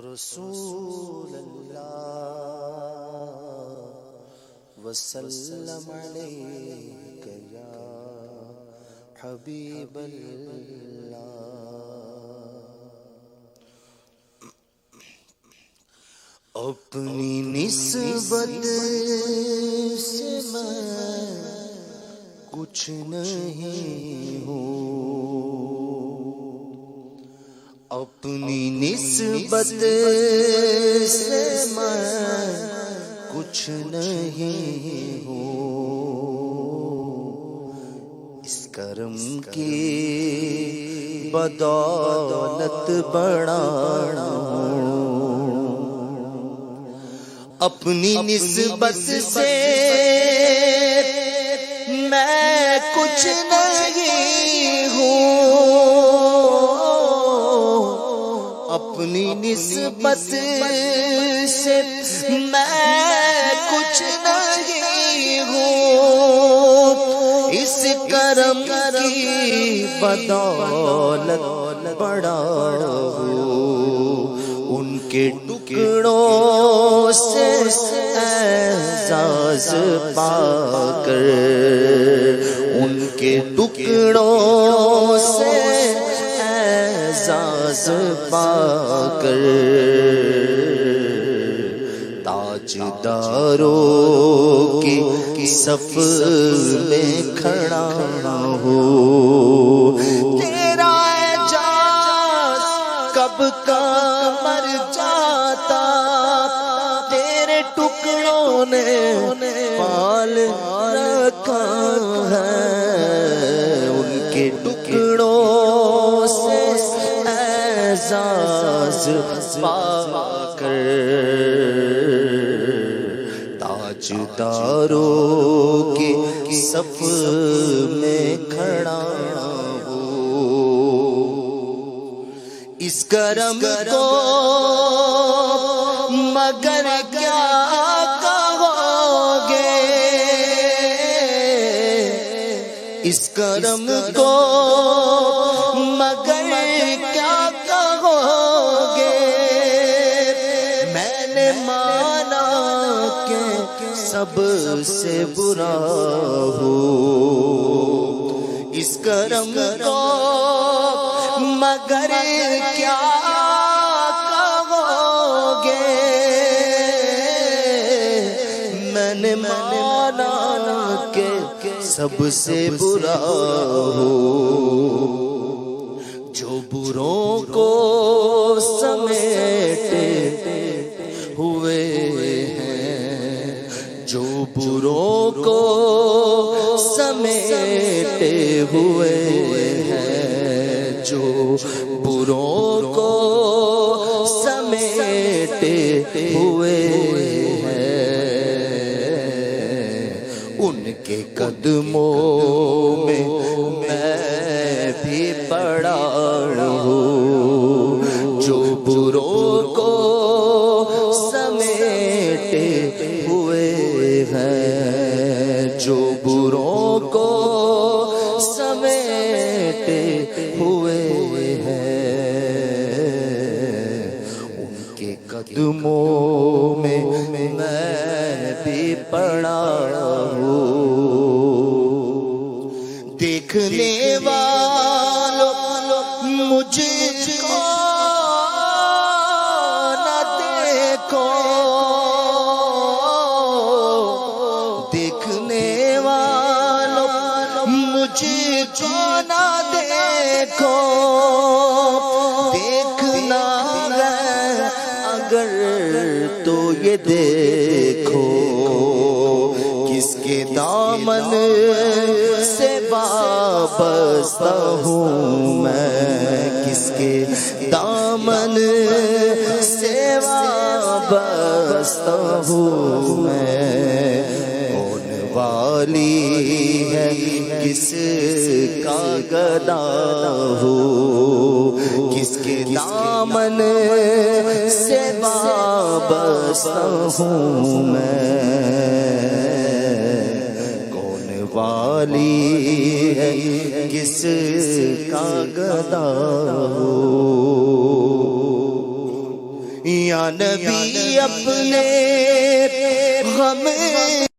رسول اللہ وسلم علیک یا حبیب اللہ۔ اپنی نسبت سے میں کچھ نہیں ہوں، اپنی نسبت سے میں کچھ نہیں ہوں، اس کرم کی بدولت بڑا ہوں، اپنی نسبت سے میں کچھ نہیں ہوں، اپنی نسبت سے میں کچھ نہیں ہوں، اس کرم کی بدولت بڑا ہوں، ان کے ٹکڑوں سے اعزاز پا کر، ان کے ٹکڑوں سے اعزاز پا کر، تاجداروں کی صف میں کھڑا ہوں، تیرا اعجاز کب کا مر جاتا، تیرے ٹکڑوں نے پال رکھا ہے، ان کے ٹکڑوں سے اعزاز پا کر، تاجداروں کی صف میں کھڑا ہوں، اس کرم کو مگر کیا کہو گے، اس کرم کو مگر کیا کہو گے، میں نے مانا کہ سب سے برا ہوں، اس کرم کو مگر کیا کہو گے، میں نے مانا کہ سب سے برا ہوں، جو بروں کو سمیٹے ہوئے ہیں، جو بروں کو سمیٹے ہوئے ہیں، جو بروں کو سمیٹے ہوئے ہیں، ان کے قدموں میں میں بھی پڑا ہوں، جو بروں کو سمیٹے ہوئے ہیں، جو بروں کو سمیٹے ہوئے ہیں، ان کے قدموں میں میں بھی پڑا ہوں، دیکھنے والوں مجھ کو نہ دیکھو، دیکھنے والوں مجھ کو نہ دیکھو، دیکھنا ہے اگر تو یہ دیکھو، کس کے دامن سے وابستہ ہوں میں، کس کے دامن سے وابستہ ہوں میں، کون والی ہے کس کا گدا ہوں، کس کے دامن سے وابستہ ہوں میں، کون والی ہے کس کا گدا ہو، یا نبی اپنے ہمیں